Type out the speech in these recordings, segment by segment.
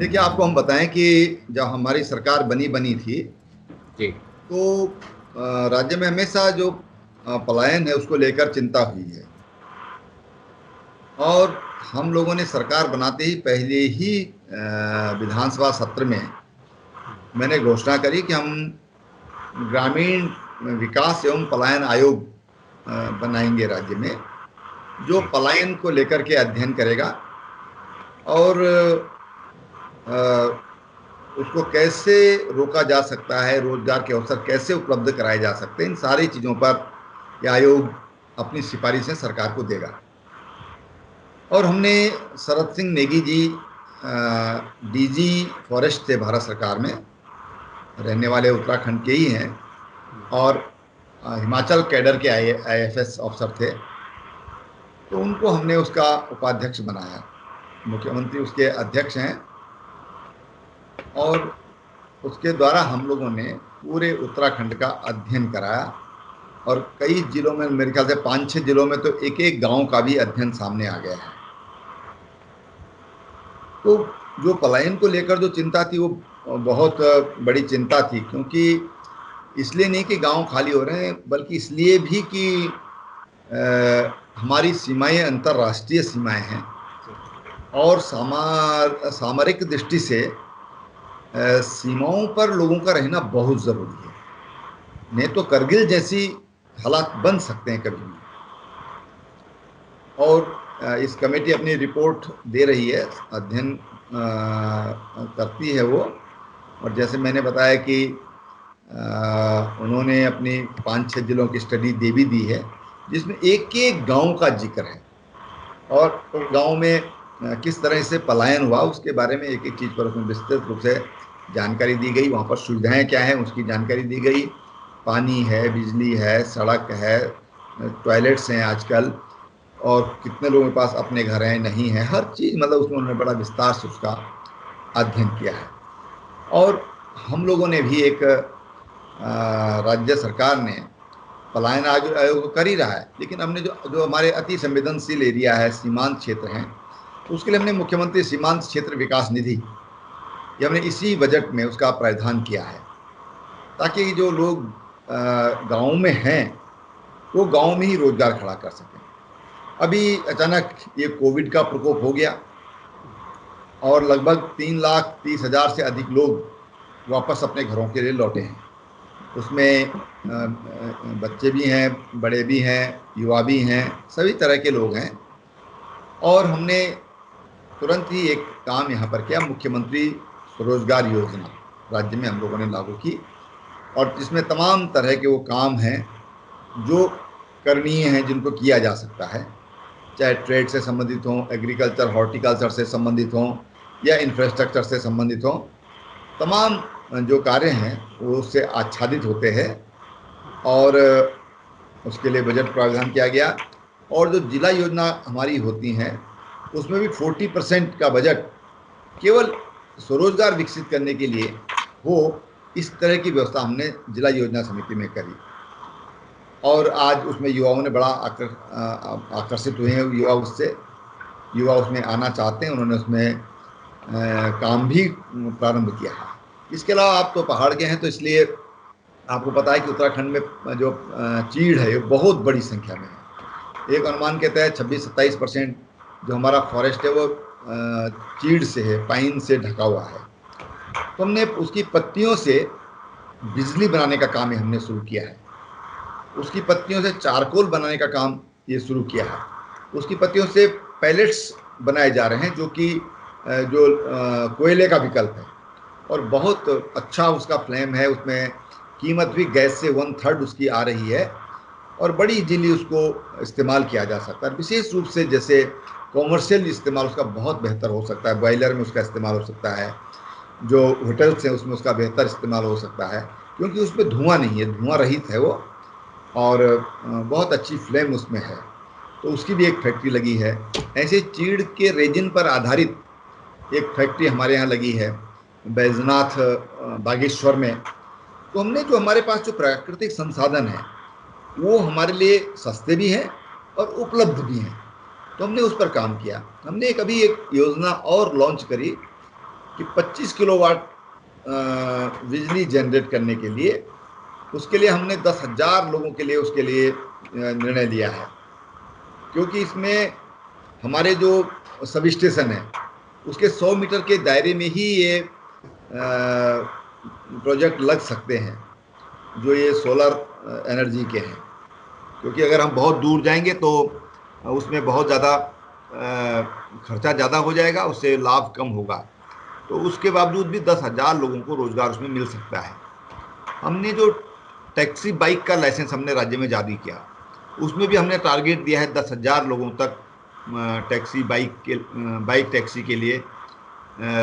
देखिए, आपको हम बताएं कि जब हमारी सरकार बनी बनी थी जी। तो राज्य में हमेशा जो पलायन है उसको लेकर चिंता हुई है। और हम लोगों ने सरकार बनाते ही पहले ही विधानसभा सत्र में मैंने घोषणा करी कि हम ग्रामीण विकास एवं पलायन आयोग बनाएंगे राज्य में, जो जी। पलायन को लेकर के अध्ययन करेगा और उसको कैसे रोका जा सकता है, रोजगार के अवसर कैसे उपलब्ध कराए जा सकते हैं, इन सारी चीजों पर यह आयोग अपनी सिफारिशें सरकार को देगा। और हमने शरद सिंह नेगी जी डीजी फॉरेस्ट थे भारत सरकार में, रहने वाले उत्तराखंड के ही हैं, और हिमाचल कैडर के आईएफएस अफसर थे, तो उनको हमने उसका उपाध्यक्ष बनाया। मुख्यमंत्री उसके अध्यक्ष हैं और उसके द्वारा हम लोगों ने पूरे उत्तराखंड का अध्ययन कराया। और कई जिलों में, मेरे ख्याल से 5-6 जिलों में तो एक एक गांव का भी अध्ययन सामने आ गया है। तो जो पलायन को लेकर जो चिंता थी वो बहुत बड़ी चिंता थी, क्योंकि इसलिए नहीं कि गांव खाली हो रहे हैं, बल्कि इसलिए भी कि हमारी सीमाएं अंतर्राष्ट्रीय सीमाएं हैं और सामरिक दृष्टि से सीमाओं पर लोगों का रहना बहुत जरूरी है। नहीं तो करगिल जैसी हालात बन सकते हैं कभी भी। और इस कमेटी अपनी रिपोर्ट दे रही है, अध्ययन करती है वो। और जैसे मैंने बताया कि उन्होंने अपनी 5-6 जिलों की स्टडी दे भी दी है, जिसमें एक एक गांव का जिक्र है और उस गांव में किस तरह से पलायन हुआ उसके बारे में एक एक चीज पर उसमें विस्तृत रूप से जानकारी दी गई। वहां पर सुविधाएं क्या है उसकी जानकारी दी गई, पानी है, बिजली है, सड़क है, टॉयलेट्स हैं आजकल, और कितने लोगों के पास अपने घर हैं, नहीं है, हर चीज मतलब उसमें उन्होंने बड़ा विस्तार से उसका अध्ययन किया है। और हम लोगों ने भी एक राज्य सरकार ने पलायन आयोग तो कर ही रहा है, लेकिन हमने जो जो हमारे अति संवेदनशील एरिया है, सीमांत क्षेत्र हैं, तो उसके लिए हमने मुख्यमंत्री सीमांत क्षेत्र विकास निधि, ये हमने इसी बजट में उसका प्रावधान किया है, ताकि जो लोग गाँव में हैं वो गाँव में ही रोजगार खड़ा कर सकें। अभी अचानक ये कोविड का प्रकोप हो गया और लगभग 3,30,000 से अधिक लोग वापस अपने घरों के लिए लौटे हैं। उसमें बच्चे भी हैं, बड़े भी हैं, युवा भी हैं, सभी तरह के लोग हैं। और हमने तुरंत ही एक काम यहाँ पर किया, मुख्यमंत्री स्वरोजगार योजना राज्य में हम लोगों ने लागू की, और जिसमें तमाम तरह के वो काम हैं जो करणीय हैं, जिनको किया जा सकता है, चाहे ट्रेड से संबंधित हों, एग्रीकल्चर हॉर्टिकल्चर से संबंधित हों, या इंफ्रास्ट्रक्चर से संबंधित हों, तमाम जो कार्य हैं वो उससे आच्छादित होते हैं। और उसके लिए बजट प्रावधान किया गया। और जो जिला योजना हमारी होती हैं उसमें भी 40% का बजट केवल स्वरोजगार विकसित करने के लिए हो, इस तरह की व्यवस्था हमने जिला योजना समिति में करी। और आज उसमें युवाओं ने बड़ा आकर्षित हुए हैं युवा उससे, युवा उसमें आना चाहते हैं, उन्होंने उसमें काम भी प्रारंभ किया है। इसके अलावा आप तो पहाड़ के हैं, तो इसलिए आपको पता है कि उत्तराखंड में जो चीड़ है ये बहुत बड़ी संख्या में है। एक अनुमान कहता है 26-27% जो हमारा फॉरेस्ट है वो चीड़ से है, पाइन से ढका हुआ है। तो हमने उसकी पत्तियों से बिजली बनाने का काम हमने शुरू किया है। उसकी पत्तियों से चारकोल बनाने का काम ये शुरू किया है। उसकी पत्तियों से पैलेट्स बनाए जा रहे हैं, जो कि जो कोयले का विकल्प है, और बहुत अच्छा उसका फ्लेम है। उसमें कीमत भी गैस से 1/3 उसकी आ रही है, और बड़ी इजीली उसको इस्तेमाल किया जा सकता है। विशेष रूप से जैसे कॉमर्शियल इस्तेमाल उसका बहुत बेहतर हो सकता है, बॉयलर में उसका इस्तेमाल हो सकता है, जो होटल्स हैं उसमें उसका बेहतर इस्तेमाल हो सकता है, क्योंकि उसमें धुआं नहीं है, धुआं रहित है वो, और बहुत अच्छी फ्लेम उसमें है। तो उसकी भी एक फैक्ट्री लगी है। ऐसे चीड़ के रेजिन पर आधारित एक फैक्ट्री हमारे यहाँ लगी है बैजनाथ बागेश्वर में। तो हमने जो हमारे पास जो प्राकृतिक संसाधन है वो हमारे लिए सस्ते भी हैं और उपलब्ध भी हैं, तो हमने उस पर काम किया। हमने एक अभी एक योजना और लॉन्च करी कि 25 किलोवाट बिजली जनरेट करने के लिए, उसके लिए हमने 10,000 लोगों के लिए उसके लिए निर्णय लिया है, क्योंकि इसमें हमारे जो सब स्टेशन है उसके 100 मीटर के दायरे में ही ये प्रोजेक्ट लग सकते हैं जो ये सोलर एनर्जी के हैं। क्योंकि अगर हम बहुत दूर जाएंगे तो उसमें बहुत ज़्यादा खर्चा ज़्यादा हो जाएगा, उससे लाभ कम होगा। तो उसके बावजूद भी 10,000 लोगों को रोजगार उसमें मिल सकता है। हमने जो टैक्सी बाइक का लाइसेंस हमने राज्य में जारी किया, उसमें भी हमने टारगेट दिया है 10,000 लोगों तक टैक्सी बाइक टैक्सी के लिए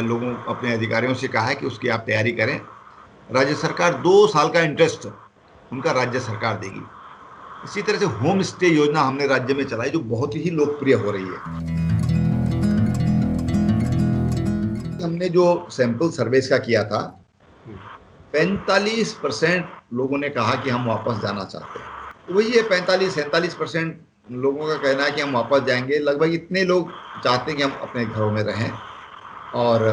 लोगों अपने अधिकारियों से कहा है कि उसकी आप तैयारी करें। राज्य सरकार 2 साल का इंटरेस्ट उनका राज्य सरकार देगी। इसी तरह से होम स्टे योजना हमने राज्य में चलाई जो बहुत ही लोकप्रिय हो रही है। हमने जो सैंपल सर्वेस का किया था, 45% लोगों ने कहा कि हम वापस जाना चाहते हैं। तो वही है, 45-47% लोगों का कहना है कि हम वापस जाएंगे। लगभग इतने लोग चाहते हैं कि हम अपने घरों में रहें और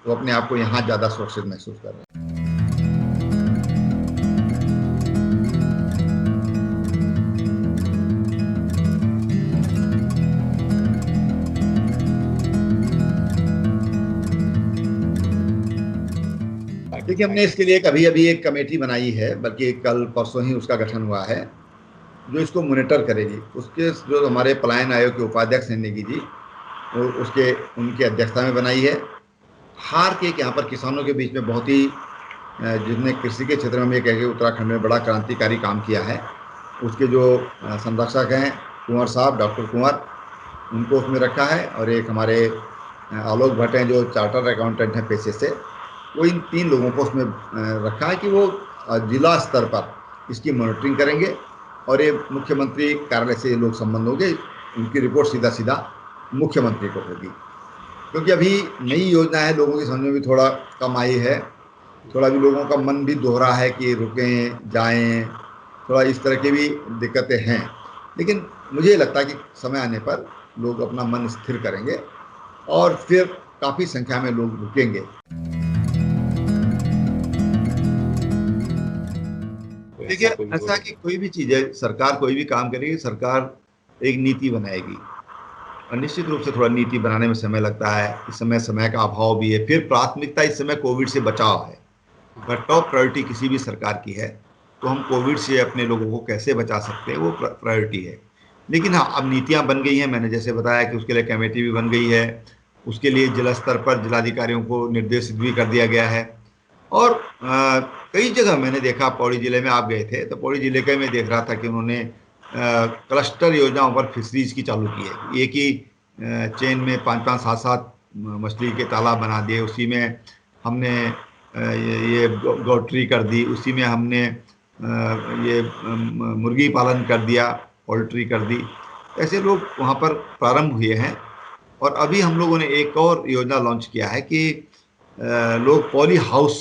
वो अपने आप को यहाँ ज़्यादा सुरक्षित महसूस कर रहे हैं। देखिए, हमने इसके लिए अभी एक कमेटी बनाई है, बल्कि कल परसों ही उसका गठन हुआ है, जो इसको मॉनिटर करेगी। उसके जो हमारे पलायन आयोग के उपाध्यक्ष हैं नेगी जी, उसके उनकी अध्यक्षता में बनाई है। हार के यहाँ पर किसानों के बीच में बहुत ही जिसने कृषि के क्षेत्र में कह के उत्तराखंड में बड़ा क्रांतिकारी काम किया है, उसके जो संरक्षक हैं कुंवर साहब, डॉक्टर कुंवर, उनको उसमें रखा है। और एक हमारे आलोक भट्ट हैं जो चार्टर्ड अकाउंटेंट हैं पेशे से, वो इन 3 लोगों को उसमें रखा है कि वो जिला स्तर पर इसकी मॉनिटरिंग करेंगे और ये मुख्यमंत्री कार्यालय से लोग संबंध होंगे, उनकी रिपोर्ट सीधा सीधा मुख्यमंत्री को होगी। क्योंकि अभी नई योजना है, लोगों की समझ में भी थोड़ा कम आई है, थोड़ा भी लोगों का मन भी दोहरा है कि रुकें जाएं, थोड़ा इस तरह की भी दिक्कतें हैं। लेकिन मुझे लगता है कि समय आने पर लोग अपना मन स्थिर करेंगे और फिर काफ़ी संख्या में लोग रुकेंगे। देखिए, ऐसा कि कोई भी चीज़ है, सरकार कोई भी काम करेगी, सरकार एक नीति बनाएगी और निश्चित रूप से थोड़ा नीति बनाने में समय लगता है। इस समय का अभाव भी है। फिर प्राथमिकता इस समय कोविड से बचाव है। अगर टॉप प्रायोरिटी किसी भी सरकार की है तो हम कोविड से अपने लोगों को कैसे बचा सकते हैं, वो प्रायोरिटी है। लेकिन हाँ, अब नीतियाँ बन गई हैं। मैंने जैसे बताया कि उसके लिए कमेटी भी बन गई है, उसके लिए जिला स्तर पर जिलाधिकारियों को निर्देशित भी कर दिया गया है। और कई जगह मैंने देखा, पौड़ी जिले में आप गए थे तो पौड़ी जिले के में देख रहा था कि उन्होंने क्लस्टर योजनाओं पर फिशरीज की चालू की है। एक ही चेन में 5-5, 7-7 मछली के तालाब बना दिए, उसी में हमने ये गौट्री कर दी, उसी में हमने ये मुर्गी पालन कर दिया, पोल्ट्री कर दी। ऐसे लोग वहाँ पर प्रारंभ हुए हैं। और अभी हम लोगों ने एक और योजना लॉन्च किया है कि लोग पॉली हाउस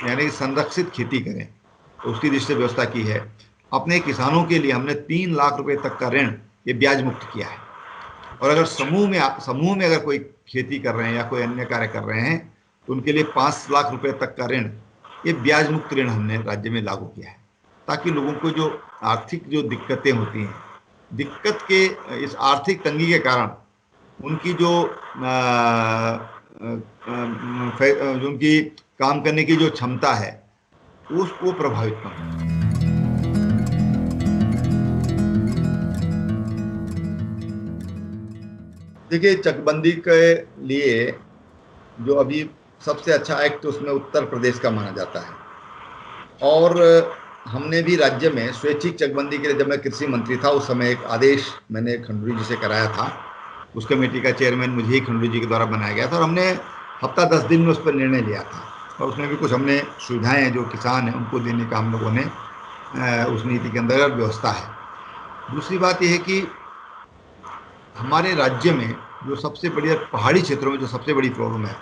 यानी संरक्षित खेती करें, तो उसकी दृष्टि व्यवस्था की है। अपने किसानों के लिए हमने 3 लाख रुपए तक का ऋण ये ब्याज मुक्त किया है। और अगर समूह में अगर कोई खेती कर रहे हैं या कोई अन्य कार्य कर रहे हैं तो उनके लिए 5 लाख रुपए तक का ऋण, ये ब्याज मुक्त ऋण हमने राज्य में लागू किया है, ताकि लोगों को जो आर्थिक जो दिक्कतें होती हैं, दिक्कत के इस आर्थिक तंगी के कारण उनकी जो उनकी काम करने की जो क्षमता है वो प्रभावित न हो। देखिए, चकबंदी के लिए जो अभी सबसे अच्छा एक्ट उसमें उत्तर प्रदेश का माना जाता है। और हमने भी राज्य में स्वैच्छिक चकबंदी के लिए, जब मैं कृषि मंत्री था उस समय, एक आदेश मैंने खंडूरी जी से कराया था। उस कमेटी का चेयरमैन मुझे ही खंडूरी जी के द्वारा बनाया गया था और हमने हफ्ता 10 दिन में उस पर निर्णय लिया था। और उसमें भी कुछ हमने सुविधाएं जो किसान हैं उनको देने का हम लोगों ने उस नीति के अंदर व्यवस्था है। दूसरी बात यह है कि हमारे राज्य में जो सबसे बड़ी पहाड़ी क्षेत्रों में जो सबसे बड़ी प्रॉब्लम है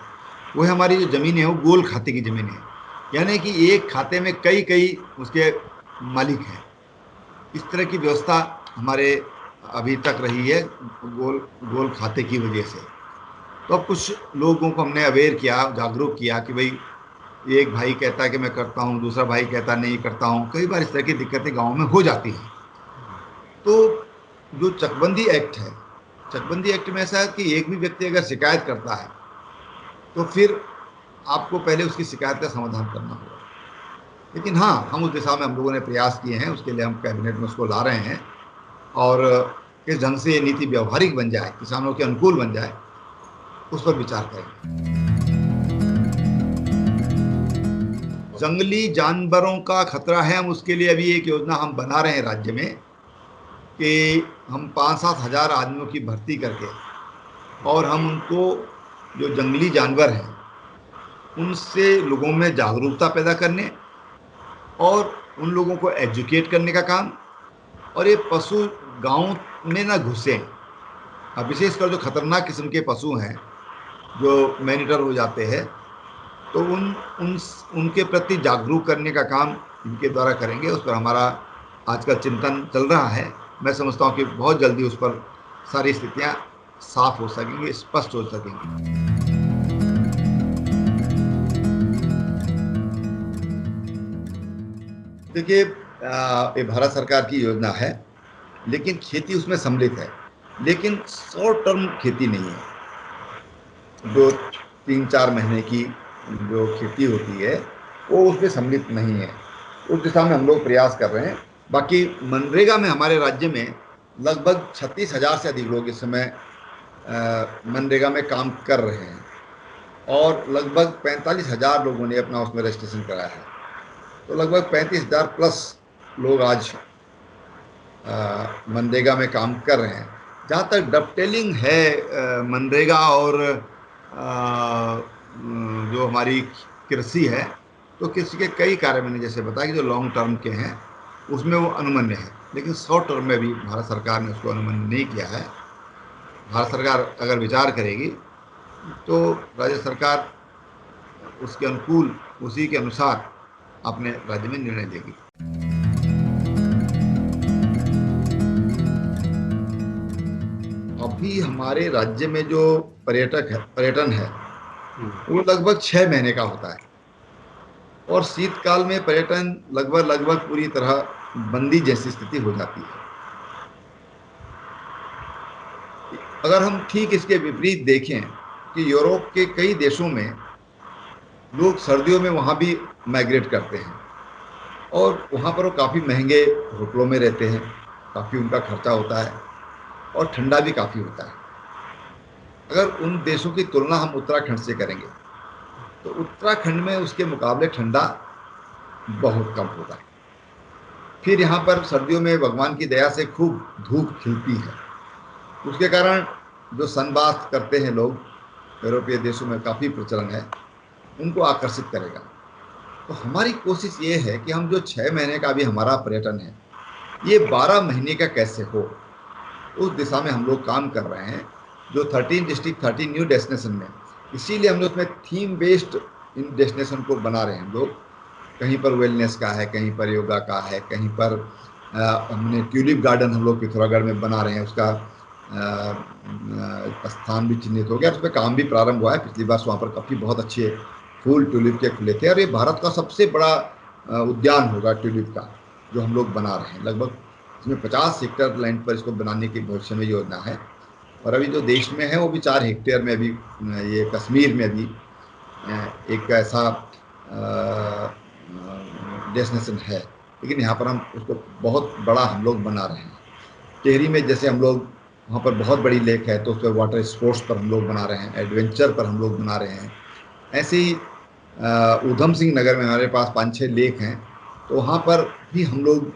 वो है हमारी जो ज़मीनें हैं वो गोल खाते की ज़मीनें हैं, यानी कि एक खाते में कई कई उसके मालिक हैं। इस तरह की व्यवस्था हमारे अभी तक रही है गोल खाते की वजह से। तो अब कुछ लोगों को हमने अवेयर किया, जागरूक किया कि भाई एक भाई कहता है कि मैं करता हूँ, दूसरा भाई कहता नहीं करता हूँ। कई बार इस तरह की दिक्कतें गाँव में हो जाती हैं। तो जो चकबंदी एक्ट है, चकबंदी एक्ट में ऐसा है कि एक भी व्यक्ति अगर शिकायत करता है तो फिर आपको पहले उसकी शिकायत का समाधान करना होगा। लेकिन हाँ, हम उस दिशा में हम लोगों ने प्रयास किए हैं, उसके लिए हम कैबिनेट में उसको ला रहे हैं और किस ढंग से ये नीति व्यवहारिक बन जाए, किसानों के अनुकूल बन जाए, उस पर विचार करेंगे। जंगली जानवरों का खतरा है, हम उसके लिए अभी एक योजना हम बना रहे हैं राज्य में कि हम 5-7 हज़ार आदमियों की भर्ती करके और हम उनको जो जंगली जानवर हैं उनसे लोगों में जागरूकता पैदा करने और उन लोगों को एजुकेट करने का काम, और ये पशु गांव में ना घुसे। अब विशेषकर जो खतरनाक किस्म के पशु हैं जो मैनिटर हो जाते हैं, तो उनके प्रति जागरूक करने का काम इनके द्वारा करेंगे। उस पर हमारा आजकल चिंतन चल रहा है। मैं समझता हूँ कि बहुत जल्दी उस पर सारी स्थितियाँ साफ हो सकेंगी, स्पष्ट हो सकेंगी। देखिए, ये भारत सरकार की योजना है, लेकिन खेती उसमें सम्मिलित है, लेकिन शॉर्ट टर्म खेती नहीं है। जो 3-4 महीने की जो खेती होती है वो उसमें सम्मिलित नहीं है। उस दिशा में हम लोग प्रयास कर रहे हैं। बाकी मनरेगा में हमारे राज्य में लगभग 36,000 से अधिक लोग इस समय मनरेगा में काम कर रहे हैं और लगभग 45,000 लोगों ने अपना उसमें रजिस्ट्रेशन कराया है। तो लगभग 35,000 प्लस लोग आज मनरेगा में काम कर रहे हैं। जहाँ तक डबटेलिंग है मनरेगा और जो हमारी कृषि है, तो कृषि के कई कार्य मैंने जैसे बताया कि जो लॉन्ग टर्म के हैं उसमें वो अनुमन्य है, लेकिन शॉर्ट टर्म में भी भारत सरकार ने उसको अनुमन्य नहीं किया है। भारत सरकार अगर विचार करेगी तो राज्य सरकार उसके अनुकूल, उसी के अनुसार अपने राज्य में निर्णय लेगी। अभी हमारे राज्य में जो पर्यटन है वो लगभग 6 महीने का होता है और शीतकाल में पर्यटन लगभग पूरी तरह बंदी जैसी स्थिति हो जाती है। अगर हम ठीक इसके विपरीत देखें कि यूरोप के कई देशों में लोग सर्दियों में वहाँ भी माइग्रेट करते हैं और वहाँ पर वो काफ़ी महंगे होटलों में रहते हैं, काफ़ी उनका खर्चा होता है और ठंडा भी काफ़ी होता है। अगर उन देशों की तुलना हम उत्तराखंड से करेंगे तो उत्तराखंड में उसके मुकाबले ठंडा बहुत कम होता है। फिर यहाँ पर सर्दियों में भगवान की दया से खूब धूप खिलती है, उसके कारण जो सनबाथ करते हैं लोग, यूरोपीय देशों में काफ़ी प्रचलन है, उनको आकर्षित करेगा। तो हमारी कोशिश ये है कि हम जो 6 महीने का भी हमारा पर्यटन है ये 12 महीने का कैसे हो, उस दिशा में हम लोग काम कर रहे हैं। जो 13 डिस्ट्रिक्ट 13 न्यू डेस्टिनेशन में, इसीलिए हम लोग उसमें थीम बेस्ड इन डेस्टिनेशन को बना रहे हैं। हम लोग कहीं पर वेलनेस का है, कहीं पर योगा का है, कहीं पर हमने ट्यूलिप गार्डन हम लोग पिथौरागढ़ में बना रहे हैं, उसका स्थान भी चिन्हित हो गया, उस पर काम भी प्रारंभ हुआ है। पिछली बार वहाँ पर काफ़ी बहुत अच्छे फूल ट्यूलिप के खुले थे और ये भारत का सबसे बड़ा उद्यान होगा ट्यूलिप का जो हम लोग बना रहे हैं। लगभग इसमें 50 हेक्टेयर लैंड पर इसको बनाने की भविष्य में योजना है और अभी जो देश में है वो भी 4 हेक्टेयर में। अभी ये कश्मीर में भी एक ऐसा डेस्टिनेशन है, लेकिन यहाँ पर हम उसको बहुत बड़ा हम लोग बना रहे हैं। टिहरी में जैसे हम लोग वहाँ पर बहुत बड़ी लेक है तो उस पर वाटर स्पोर्ट्स पर हम लोग बना रहे हैं, एडवेंचर पर हम लोग बना रहे हैं। ऐसे ही ऊधम सिंह नगर में हमारे पास 5-6 लेक हैं, तो वहाँ पर भी हम लोग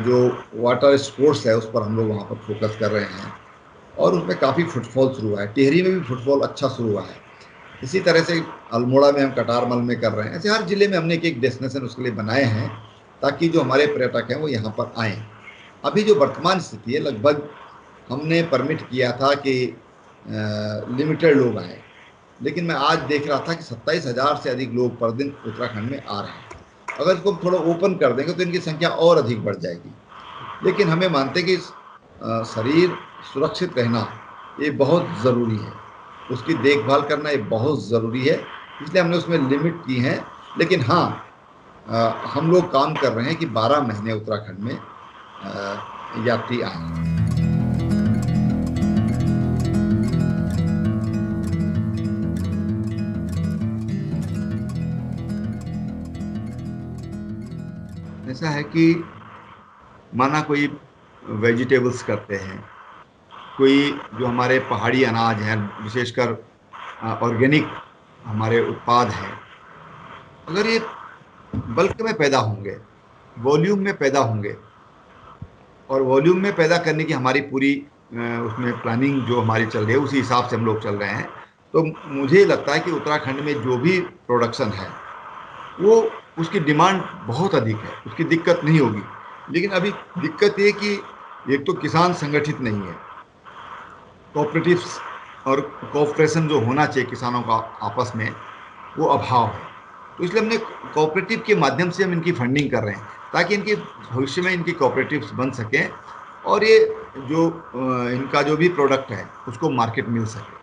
जो वाटर स्पोर्ट्स है उस पर हम लोग वहाँ पर फोकस कर रहे हैं और उसमें काफ़ी फुटफॉल शुरू हुआ है। टिहरी में भी फुटफॉल अच्छा शुरू हुआ है। इसी तरह से अल्मोड़ा में हम कटारमल में कर रहे हैं। ऐसे हर जिले में हमने एक डेस्टिनेशन उसके लिए बनाए हैं ताकि जो हमारे पर्यटक हैं वो यहाँ पर आएँ। अभी जो वर्तमान स्थिति है, लगभग हमने परमिट किया था कि लिमिटेड लोग आए, लेकिन मैं आज देख रहा था कि 27,000 से अधिक लोग पर दिन उत्तराखंड में आ रहे हैं। अगर इसको थोड़ा ओपन कर देंगे तो इनकी संख्या और अधिक बढ़ जाएगी। लेकिन हमें मानते कि शरीर सुरक्षित रहना ये बहुत ज़रूरी है। उसकी देखभाल करना ये बहुत ज़रूरी है, इसलिए हमने उसमें लिमिट की है। लेकिन हाँ, हम लोग काम कर रहे हैं कि 12 महीने उत्तराखंड में यात्री आए। ऐसा है कि माना कोई वेजिटेबल्स करते हैं, कोई जो हमारे पहाड़ी अनाज हैं, विशेषकर ऑर्गेनिक हमारे उत्पाद हैं, अगर ये बल्क में पैदा होंगे, वॉल्यूम में पैदा होंगे, और वॉल्यूम में पैदा करने की हमारी पूरी उसमें प्लानिंग जो हमारी चल रही है, उसी हिसाब से हम लोग चल रहे हैं। तो मुझे लगता है कि उत्तराखंड में जो भी प्रोडक्शन है, वो उसकी डिमांड बहुत अधिक है, उसकी दिक्कत नहीं होगी। लेकिन अभी दिक्कत ये कि एक तो किसान संगठित नहीं है, कोऑपरेटिव्स और कोऑपरेशन जो होना चाहिए किसानों का आपस में, वो अभाव है। तो इसलिए हमने कोऑपरेटिव के माध्यम से हम इनकी फंडिंग कर रहे हैं, ताकि इनके भविष्य में इनकी कोऑपरेटिव्स बन सकें और ये जो इनका जो भी प्रोडक्ट है उसको मार्केट मिल सके।